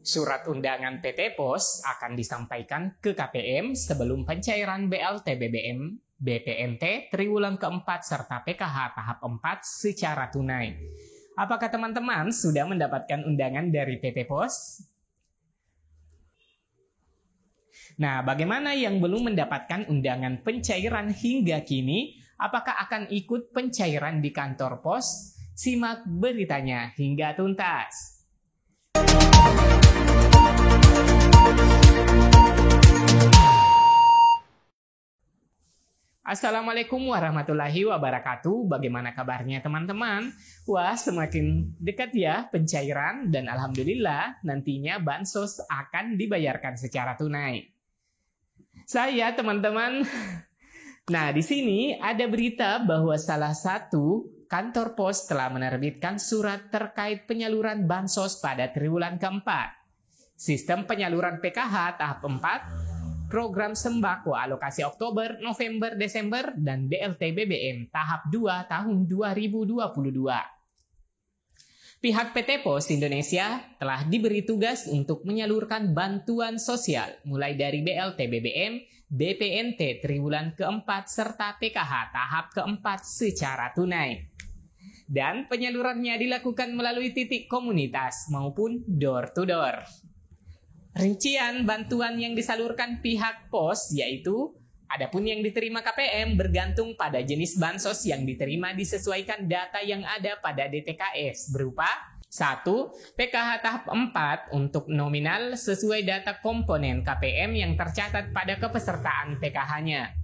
Surat undangan PT Pos akan disampaikan ke KPM sebelum pencairan BLT BBM, BPNT triwulan keempat serta PKH tahap 4 secara tunai. Apakah teman-teman sudah mendapatkan undangan dari PT Pos? Nah, bagaimana yang belum mendapatkan undangan pencairan hingga kini? Apakah akan ikut pencairan di kantor pos? Simak beritanya hingga tuntas. Assalamualaikum warahmatullahi wabarakatuh. Bagaimana kabarnya teman-teman? Wah, semakin dekat ya pencairan dan alhamdulillah nantinya bansos akan dibayarkan secara tunai. Saya teman-teman. Nah, di sini ada berita bahwa salah satu kantor pos telah menerbitkan surat terkait penyaluran bansos pada triwulan keempat. Sistem penyaluran PKH tahap 4, program sembako alokasi Oktober, November, Desember, dan BLT BBM tahap 2 tahun 2022. Pihak PT Pos Indonesia telah diberi tugas untuk menyalurkan bantuan sosial mulai dari BLT BBM, BPNT triwulan keempat, serta PKH tahap keempat secara tunai. Dan penyalurannya dilakukan melalui titik komunitas maupun door to door. Rincian bantuan yang disalurkan pihak pos yaitu adapun yang diterima KPM bergantung pada jenis bansos yang diterima disesuaikan data yang ada pada DTKS berupa 1. PKH tahap 4 untuk nominal sesuai data komponen KPM yang tercatat pada kepesertaan PKH-nya.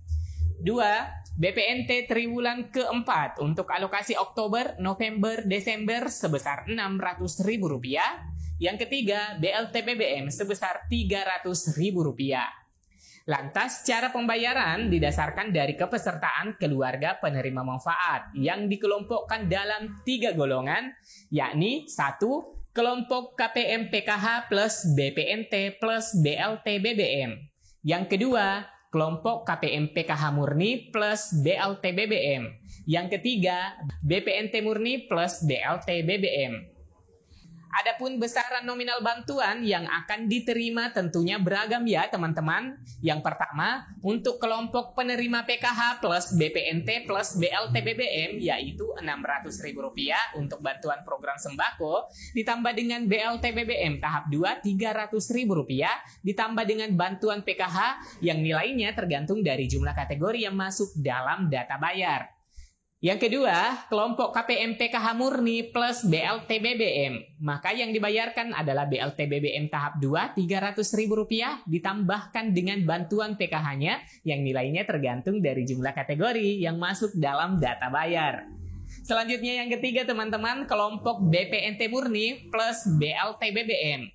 2. BPNT triwulan keempat untuk alokasi Oktober, November, Desember sebesar Rp600.000. Yang ketiga, BLT BBM sebesar Rp300.000. Lantas, cara pembayaran didasarkan dari kepesertaan keluarga penerima manfaat yang dikelompokkan dalam 3 golongan, yakni 1. Kelompok KPM PKH plus BPNT plus BLT BBM. Yang kedua, kelompok KPM PKH murni plus BLT BBM. Yang ketiga, BPNT murni plus BLT BBM. Adapun besaran nominal bantuan yang akan diterima tentunya beragam ya teman-teman. Yang pertama, untuk kelompok penerima PKH plus BPNT plus BLT BBM yaitu Rp600.000 untuk bantuan program sembako, ditambah dengan BLT BBM tahap 2 Rp300.000, ditambah dengan bantuan PKH yang nilainya tergantung dari jumlah kategori yang masuk dalam data bayar. Yang kedua, kelompok KPM PKH murni plus BLT BBM. Maka yang dibayarkan adalah BLT BBM tahap 2 Rp300.000 ditambahkan dengan bantuan PKH-nya yang nilainya tergantung dari jumlah kategori yang masuk dalam data bayar. Selanjutnya yang ketiga teman-teman, kelompok BPNT murni plus BLT BBM.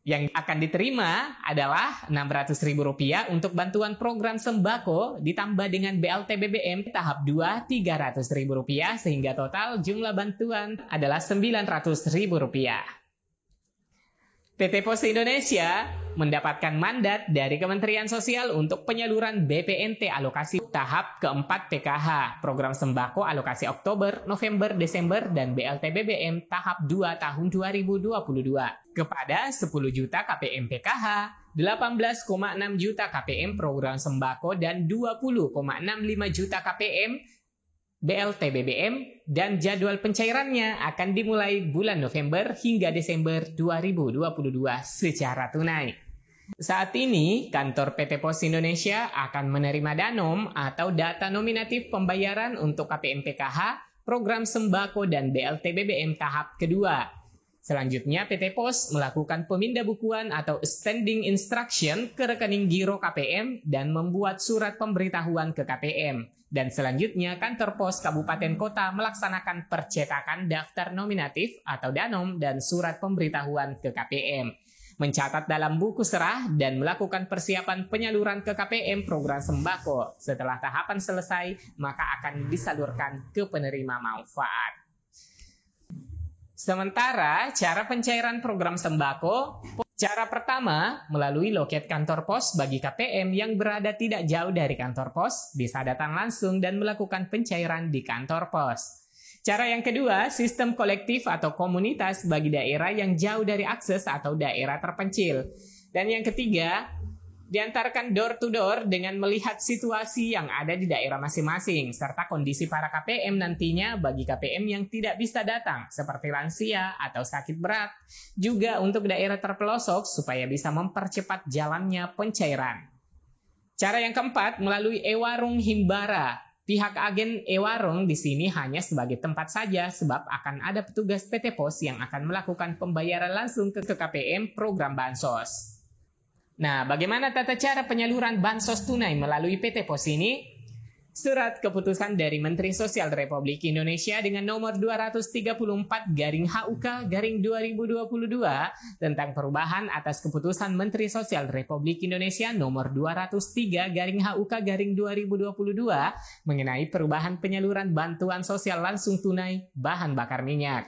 Yang akan diterima adalah Rp600.000 untuk bantuan program sembako ditambah dengan BLT BBM tahap 2 Rp300.000 sehingga total jumlah bantuan adalah Rp900.000. PT Pos Indonesia mendapatkan mandat dari Kementerian Sosial untuk penyaluran BPNT alokasi tahap keempat PKH, program sembako alokasi Oktober, November, Desember, dan BLT BBM tahap 2 tahun 2022 kepada 10 juta KPM PKH, 18,6 juta KPM program sembako, dan 20,65 juta KPM BLT BBM, dan jadwal pencairannya akan dimulai bulan November hingga Desember 2022 secara tunai. Saat ini, kantor PT Pos Indonesia akan menerima danom atau data nominatif pembayaran untuk KPM PKH, program sembako, dan BLT BBM tahap kedua. Selanjutnya, PT Pos melakukan pemindabukuan atau standing instruction ke rekening giro KPM dan membuat surat pemberitahuan ke KPM. Dan selanjutnya, kantor pos kabupaten kota melaksanakan percetakan daftar nominatif atau danom dan surat pemberitahuan ke KPM, mencatat dalam buku serah, dan melakukan persiapan penyaluran ke KPM program sembako. Setelah tahapan selesai, maka akan disalurkan ke penerima manfaat. Sementara cara pencairan program sembako, cara pertama melalui loket kantor pos bagi KPM yang berada tidak jauh dari kantor pos, bisa datang langsung dan melakukan pencairan di kantor pos. Cara yang kedua, sistem kolektif atau komunitas bagi daerah yang jauh dari akses atau daerah terpencil. Dan yang ketiga, diantarkan door to door dengan melihat situasi yang ada di daerah masing-masing, serta kondisi para KPM nantinya bagi KPM yang tidak bisa datang, seperti lansia atau sakit berat. Juga untuk daerah terpelosok supaya bisa mempercepat jalannya pencairan. Cara yang keempat, melalui e-warung Himbara. Pihak agen e-warung di sini hanya sebagai tempat saja sebab akan ada petugas PT Pos yang akan melakukan pembayaran langsung ke KPM program Bansos. Nah, bagaimana tata cara penyaluran Bansos tunai melalui PT Pos ini? Surat keputusan dari Menteri Sosial Republik Indonesia dengan nomor 234-HUK-2022 tentang perubahan atas keputusan Menteri Sosial Republik Indonesia nomor 203-HUK-2022 mengenai perubahan penyaluran bantuan sosial langsung tunai bahan bakar minyak.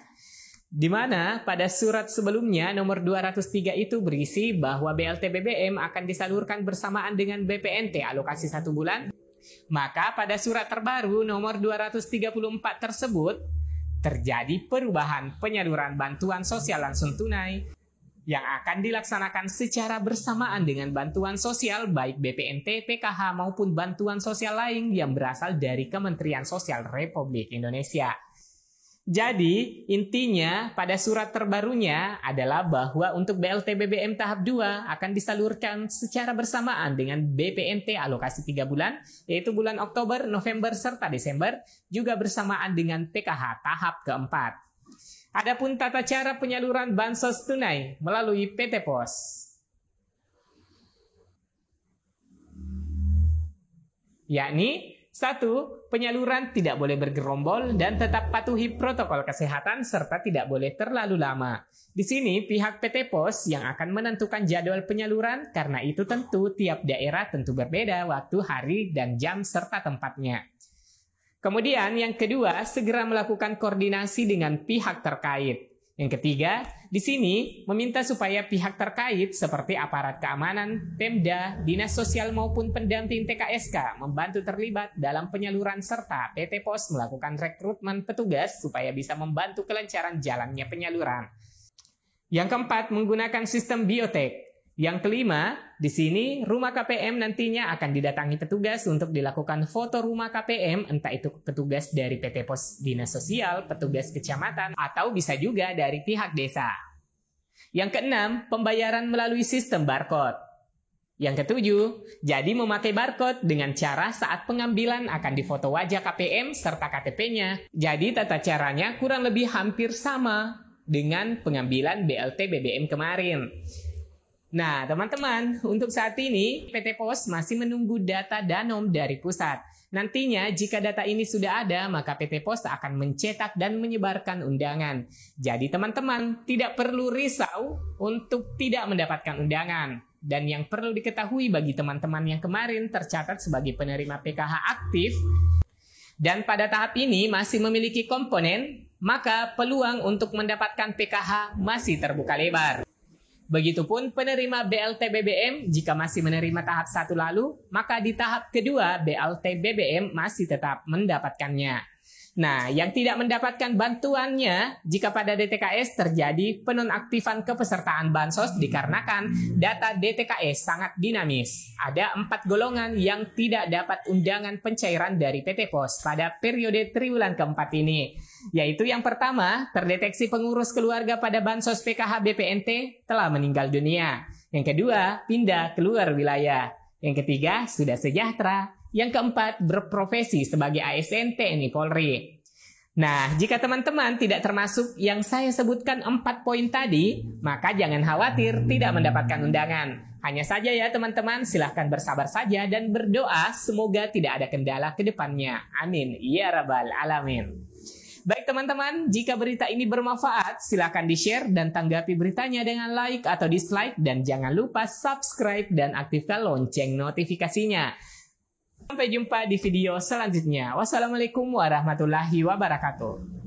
Di mana pada surat sebelumnya nomor 203 itu berisi bahwa BLT BBM akan disalurkan bersamaan dengan BPNT alokasi 1 bulan. Maka pada surat terbaru nomor 234 tersebut terjadi perubahan penyaluran bantuan sosial langsung tunai yang akan dilaksanakan secara bersamaan dengan bantuan sosial baik BPNT, PKH maupun bantuan sosial lain yang berasal dari Kementerian Sosial Republik Indonesia. Jadi, intinya pada surat terbarunya adalah bahwa untuk BLT BBM tahap 2 akan disalurkan secara bersamaan dengan BPNT alokasi 3 bulan, yaitu bulan Oktober, November, serta Desember, juga bersamaan dengan PKH tahap keempat. Adapun tata cara penyaluran Bansos tunai melalui PT Pos. Yakni 1. Penyaluran tidak boleh bergerombol dan tetap patuhi protokol kesehatan serta tidak boleh terlalu lama. Di sini pihak PT Pos yang akan menentukan jadwal penyaluran karena itu tentu tiap daerah tentu berbeda waktu, hari, dan jam serta tempatnya. Kemudian yang kedua, segera melakukan koordinasi dengan pihak terkait. Yang ketiga, di sini meminta supaya pihak terkait seperti aparat keamanan, Pemda, Dinas Sosial maupun pendamping TKSK membantu terlibat dalam penyaluran serta PT Pos melakukan rekrutmen petugas supaya bisa membantu kelancaran jalannya penyaluran. Yang keempat, menggunakan sistem biotek. Yang kelima, di sini rumah KPM nantinya akan didatangi petugas untuk dilakukan foto rumah KPM, entah itu petugas dari PT Pos Dinas Sosial, petugas kecamatan, atau bisa juga dari pihak desa. Yang keenam, pembayaran melalui sistem barcode. Yang ketujuh, jadi memakai barcode dengan cara saat pengambilan akan difoto wajah KPM serta KTP-nya. Jadi tata caranya kurang lebih hampir sama dengan pengambilan BLT BBM kemarin. Nah, teman-teman, untuk saat ini PT Pos masih menunggu data Danom dari pusat. Nantinya, jika data ini sudah ada, maka PT Pos akan mencetak dan menyebarkan undangan. Jadi, teman-teman, tidak perlu risau untuk tidak mendapatkan undangan. Dan yang perlu diketahui bagi teman-teman yang kemarin tercatat sebagai penerima PKH aktif, dan pada tahap ini masih memiliki komponen, maka peluang untuk mendapatkan PKH masih terbuka lebar. Begitupun penerima BLT BBM jika masih menerima tahap 1 lalu, maka di tahap kedua BLT BBM masih tetap mendapatkannya. Nah, yang tidak mendapatkan bantuannya jika pada DTKS terjadi penonaktifan kepesertaan Bansos dikarenakan data DTKS sangat dinamis. Ada 4 golongan yang tidak dapat undangan pencairan dari PT Pos pada periode triwulan keempat ini. Yaitu yang pertama, terdeteksi pengurus keluarga pada Bansos PKH BPNT telah meninggal dunia. Yang kedua, pindah keluar wilayah. Yang ketiga, sudah sejahtera. Yang keempat, berprofesi sebagai ASN TNI Polri. Nah, jika teman-teman tidak termasuk yang saya sebutkan 4 poin tadi, maka jangan khawatir tidak mendapatkan undangan. Hanya saja ya teman-teman, silahkan bersabar saja dan berdoa semoga tidak ada kendala ke depannya. Amin. Ya Rabbal Alamin. Baik teman-teman, jika berita ini bermanfaat, silahkan di-share dan tanggapi beritanya dengan like atau dislike. Dan jangan lupa subscribe dan aktifkan lonceng notifikasinya. Sampai jumpa di video selanjutnya. Wassalamualaikum warahmatullahi wabarakatuh.